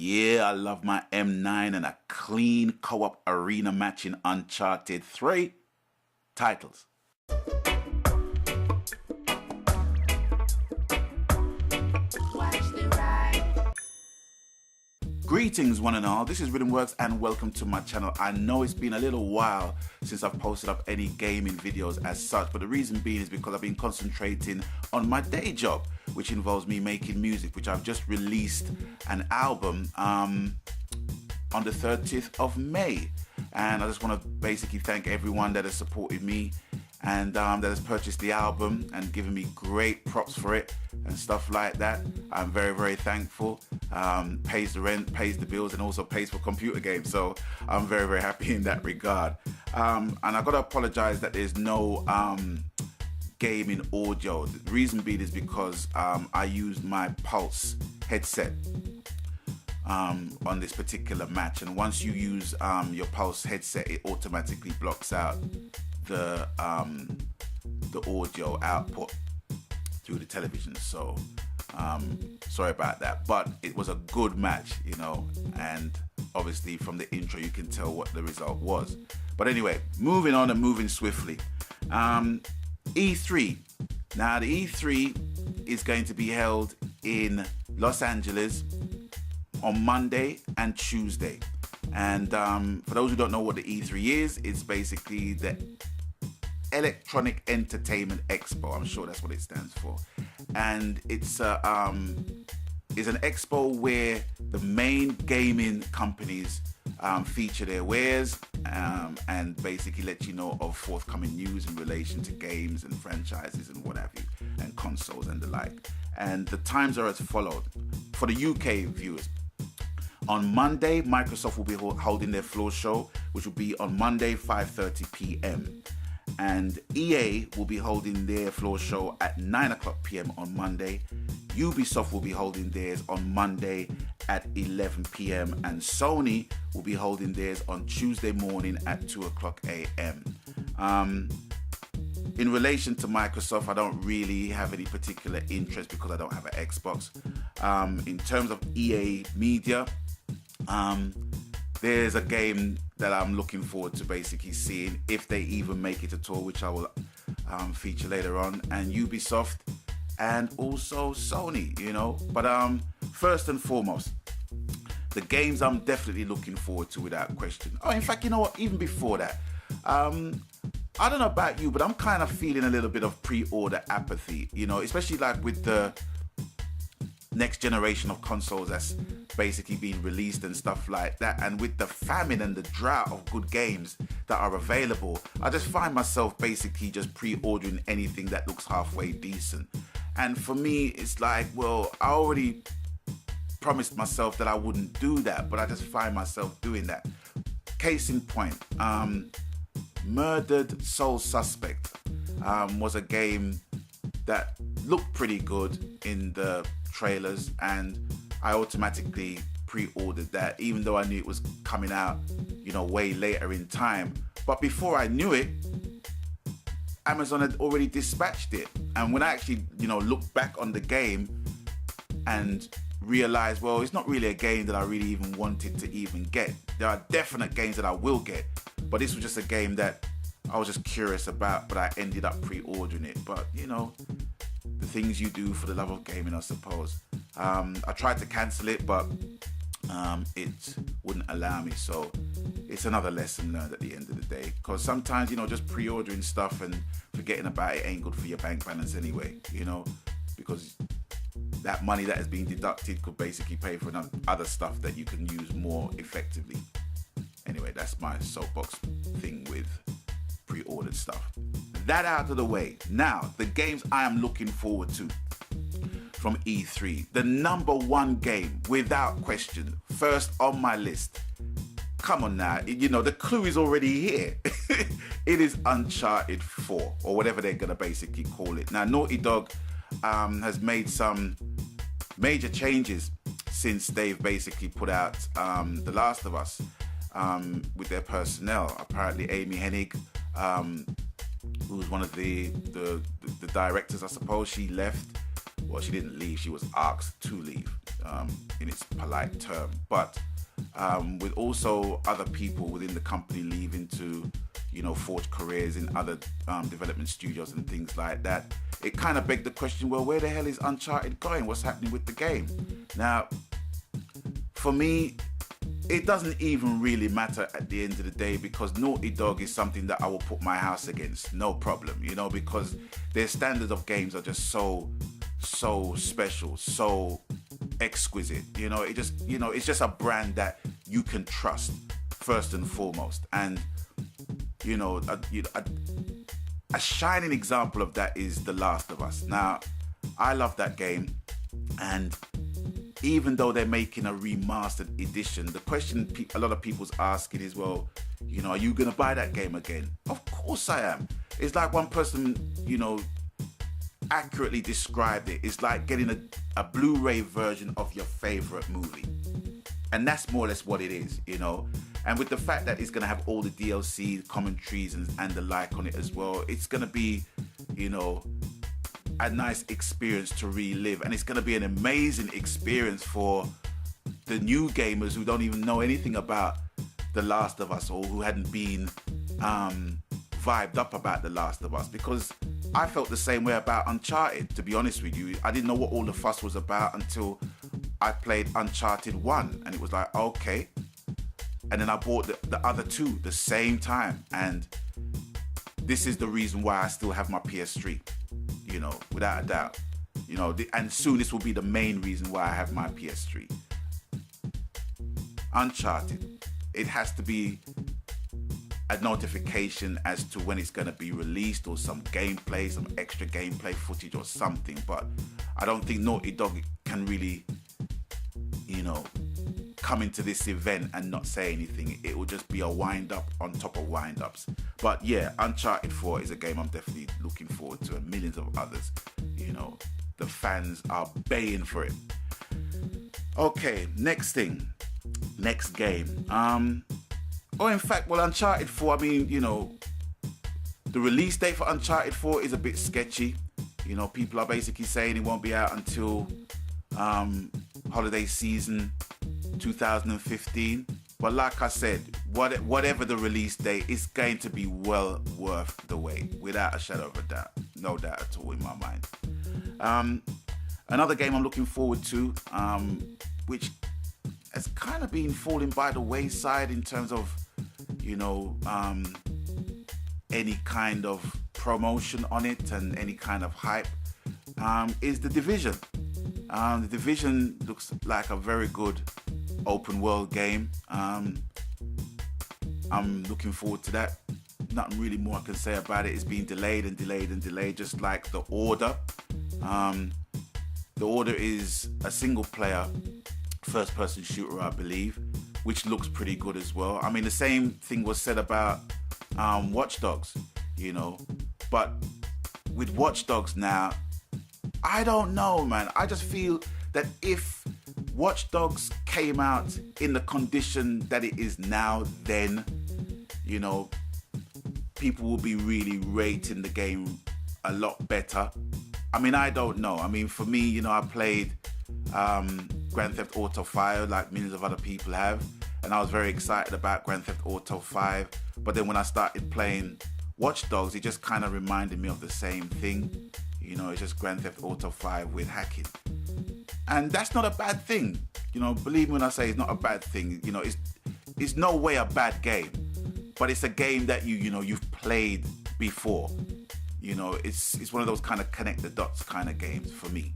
Yeah, I love my M9 and a clean co-op arena match in Uncharted 3. Titles. Greetings one and all, this is Riddims and welcome to my channel. I know it's been a little while since I've posted up any gaming videos as such, but the reason being is because I've been concentrating on my day job, which involves me making music, which I've just released an album on the 30th of May. And I just want to basically thank everyone that has supported me and that has purchased the album and given me great props for it and stuff like that. I'm very, very thankful. Pays the rent, pays the bills, and also pays for computer games. So I'm very, very happy in that regard. And I got to apologize that there's no gaming audio. The reason being is because I used my Pulse headset on this particular match, and once you use your Pulse headset, it automatically blocks out the audio output through the television. So sorry about that, but it was a good match, you know, and obviously from the intro you can tell what the result was. But anyway, moving on and moving swiftly. E3. Now the E3 is going to be held in Los Angeles on Monday and Tuesday. And for those who don't know what the E3 is, it's basically the Electronic Entertainment Expo. I'm sure that's what it stands for. And it's an expo where the main gaming companies feature their wares and basically let you know of forthcoming news in relation to games and franchises and what have you, and consoles and the like. And the times are as followed. For the UK viewers, on Monday, Microsoft will be holding their floor show, which will be on Monday, 5:30 p.m. And EA will be holding their floor show at 9 o'clock p.m. on Monday. Ubisoft will be holding theirs on Monday at 11 p.m. And Sony will be holding theirs on Tuesday morning at 2 o'clock a.m. In relation to Microsoft, I don't really have any particular interest because I don't have an Xbox. In terms of EA Media, there's a game that I'm looking forward to basically seeing if they even make it at all, which I will feature later on, and Ubisoft and also Sony, you know. But first and foremost, the games I'm definitely looking forward to without question. Oh, in fact, you know what, even before that, I don't know about you, but I'm kind of feeling a little bit of pre-order apathy, you know, especially like with the next generation of consoles that's basically being released and stuff like that, and with the famine and the drought of good games that are available, I just find myself basically just pre-ordering anything that looks halfway decent. And for me, it's like, well, I already promised myself that I wouldn't do that, but I just find myself doing that. Case in point, Murdered Soul Suspect was a game that looked pretty good in the trailers, and I automatically pre-ordered that, even though I knew it was coming out, you know, way later in time. But before I knew it, Amazon had already dispatched it. And when I actually, you know, looked back on the game and realized, well, it's not really a game that I really even wanted to even get. There are definite games that I will get, but this was just a game that I was just curious about, but I ended up pre-ordering it. But, you know, the things you do for the love of gaming, I suppose. I tried to cancel it, but it wouldn't allow me. So it's another lesson learned at the end of the day. Because sometimes, you know, just pre-ordering stuff and forgetting about it ain't good for your bank balance anyway, you know, because that money that has been deducted could basically pay for other stuff that you can use more effectively. Anyway, that's my soapbox thing with pre-ordered stuff. That out of the way. Now, the games I am looking forward to from E3. The number one game, without question, first on my list. Come on now, you know, the clue is already here. It is Uncharted 4, or whatever they're going to basically call it. Now, Naughty Dog has made some major changes since they've basically put out The Last of Us with their personnel. Apparently, Amy Hennig, who was one of the directors, I suppose, she left. Well, she didn't leave, she was asked to leave, in its polite term. But with also other people within the company leaving to, forge careers in other development studios and things like that, it kind of begged the question, well, where the hell is Uncharted going? What's happening with the game? Now, for me, it doesn't even really matter at the end of the day, because Naughty Dog is something that I will put my house against, no problem, because their standards of games are just so special, so exquisite. It's just a brand that you can trust first and foremost. And a shining example of that is The Last of Us. Now, I love that game, and even though they're making a remastered edition, the question a lot of people's asking is, well, are you going to buy that game again? Of course I am. It's like one person, accurately described it. It's like getting a Blu-ray version of your favorite movie. And that's more or less what it is, And with the fact that it's going to have all the DLC, commentaries and the like on it as well, it's going to be, a nice experience to relive. And it's going to be an amazing experience for the new gamers who don't even know anything about The Last of Us, or who hadn't been vibed up about The Last of Us, because I felt the same way about Uncharted, to be honest with you. I didn't know what all the fuss was about until I played Uncharted 1, and it was like, okay. And then I bought the other two the same time, and this is the reason why I still have my PS3, without a doubt. And soon this will be the main reason why I have my PS3. Uncharted, it has to be a notification as to when it's going to be released, or some gameplay, some extra gameplay footage or something. But I don't think Naughty Dog can really, come into this event and not say anything. It will just be a wind-up on top of wind-ups. But yeah, Uncharted 4 is a game I'm definitely looking forward to, and millions of others. The fans are baying for it. Okay, next game. Uncharted 4, the release date for Uncharted 4 is a bit sketchy. People are basically saying it won't be out until holiday season 2015. But like I said, whatever the release date, it's going to be well worth the wait, without a shadow of a doubt. No doubt at all in my mind. Another game I'm looking forward to, which has kind of been falling by the wayside in terms of, any kind of promotion on it and any kind of hype, is The Division. The Division looks like a very good open world game. I'm looking forward to that. Nothing really more I can say about it. It's been delayed and delayed and delayed, just like The Order. The Order is a single player first person shooter, I believe, which looks pretty good as well. The same thing was said about Watch Dogs, but with Watch Dogs now, I don't know, man. I just feel that if Watch Dogs came out in the condition that it is now, then, people will be really rating the game a lot better. I don't know. For me, I played Grand Theft Auto 5 like millions of other people have, and I was very excited about Grand Theft Auto 5, but then when I started playing Watch Dogs, it just kind of reminded me of the same thing. It's just Grand Theft Auto 5 with hacking, and that's not a bad thing. Believe me when I say it's not a bad thing. It's no way a bad game, but it's a game that you've played before. It's one of those kind of connect the dots kind of games for me.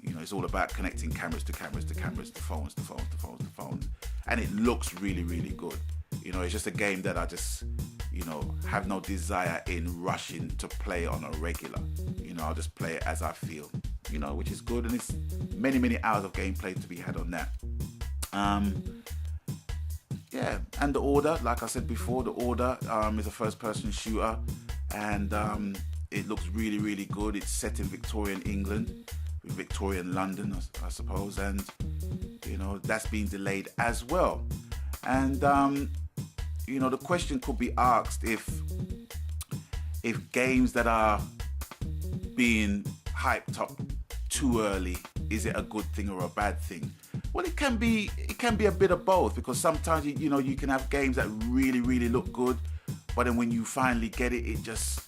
It's all about connecting cameras to cameras to cameras to phones to phones to phones to phones, and it looks really, really good. It's just a game that I just, have no desire in rushing to play on a regular. I'll just play it as I feel, which is good, and it's many, many hours of gameplay to be had on that. Yeah, and The Order, like I said before, The Order is a first-person shooter, and it looks really, really good. It's set in Victorian England, Victorian London, I suppose, and that's been delayed as well. And the question could be asked if games that are being hyped up too early? Is it a good thing or a bad thing? Well, it can be a bit of both, because sometimes you can have games that really, really look good, but then when you finally get it, it just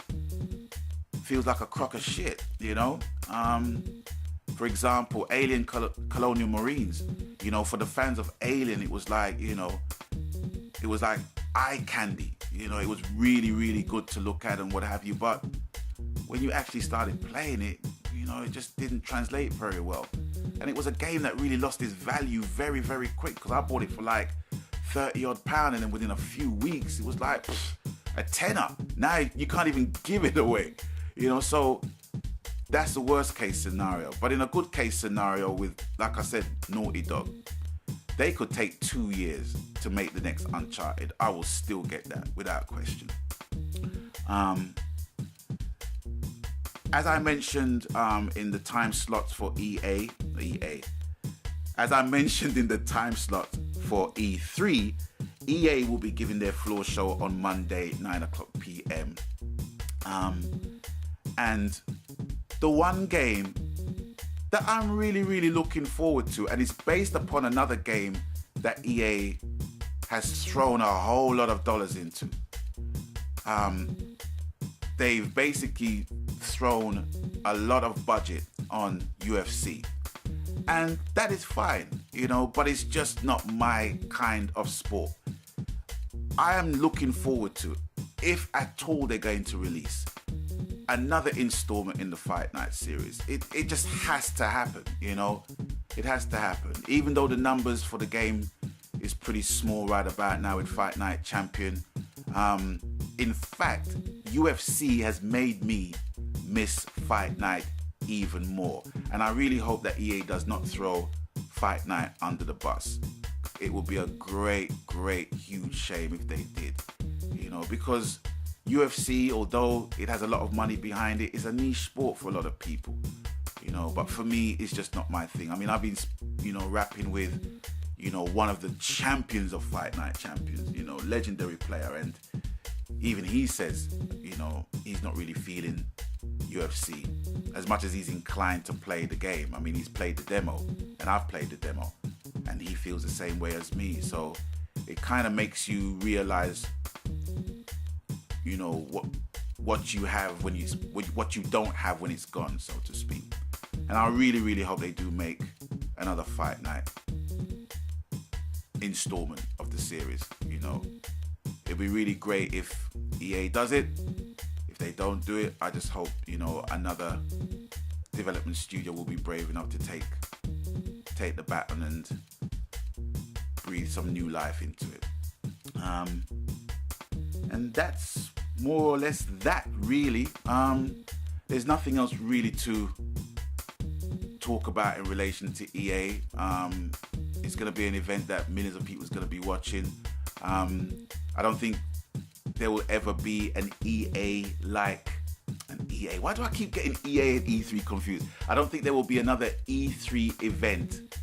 feels like a crock of shit, For example, Alien Colonial Marines, for the fans of Alien, it was like, it was like eye candy, it was really, really good to look at and what have you. But when you actually started playing it, it just didn't translate very well. And it was a game that really lost its value very, very quick, because I bought it for like 30 odd pound, and then within a few weeks, it was like a tenner. Now you can't even give it away, so that's the worst case scenario. But in a good case scenario with, like I said, Naughty Dog, they could take 2 years to make the next Uncharted. I will still get that without question. As I mentioned in the time slots for as I mentioned in the time slot for E3, EA will be giving their floor show on Monday, 9 o'clock p.m. And the one game that I'm really, really looking forward to, and it's based upon another game that EA has thrown a whole lot of dollars into. They've basically thrown a lot of budget on UFC. And that is fine, but it's just not my kind of sport. I am looking forward to, if at all they're going to release another installment in the Fight Night series. It just has to happen, It has to happen. Even though the numbers for the game is pretty small right about now with Fight Night Champion. In fact, UFC has made me miss Fight Night even more. And I really hope that EA does not throw Fight Night under the bus. It would be a great, great, huge shame if they did, because UFC, although it has a lot of money behind it, is a niche sport for a lot of people, but for me, it's just not my thing. I mean, I've been, rapping with, one of the champions of Fight Night Champions, legendary player, and even he says, he's not really feeling UFC as much as he's inclined to play the game. I mean, he's played the demo, and I've played the demo, and he feels the same way as me. So it kind of makes you realize, what you have when what you don't have when it's gone, so to speak. And I really, really hope they do make another Fight Night installment of the series. It'd be really great if EA does it. If they don't do it, I just hope, another development studio will be brave enough to take the baton and breathe some new life into it. And that's more or less that, really. There's nothing else really to talk about in relation to EA. It's going to be an event that millions of people is going to be watching. I don't think there will ever be an EA. Why do I keep getting EA and E3 confused? I don't think there will be another E3 event,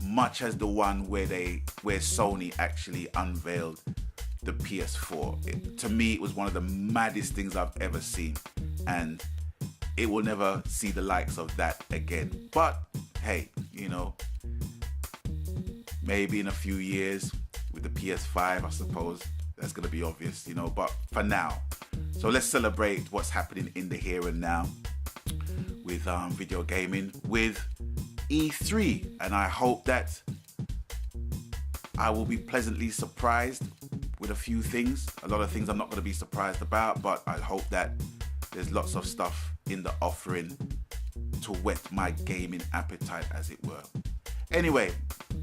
much as the one where Sony actually unveiled the PS4. To me, it was one of the maddest things I've ever seen, and it will never see the likes of that again. But hey, maybe in a few years with the PS5, I suppose that's going to be obvious, but for now. So let's celebrate what's happening in the here and now with video gaming, with E3. And I hope that I will be pleasantly surprised with a few things. A lot of things I'm not going to be surprised about, but I hope that there's lots of stuff in the offering to whet my gaming appetite, as it were. Anyway,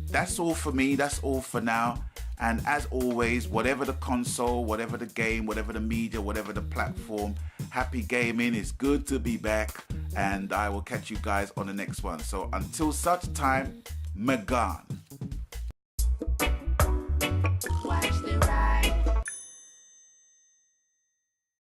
that's all for me. That's all for now. And as always, whatever the console, whatever the game, whatever the media, whatever the platform, happy gaming. Is good to be back. And I will catch you guys on the next one. So until such time, Megan.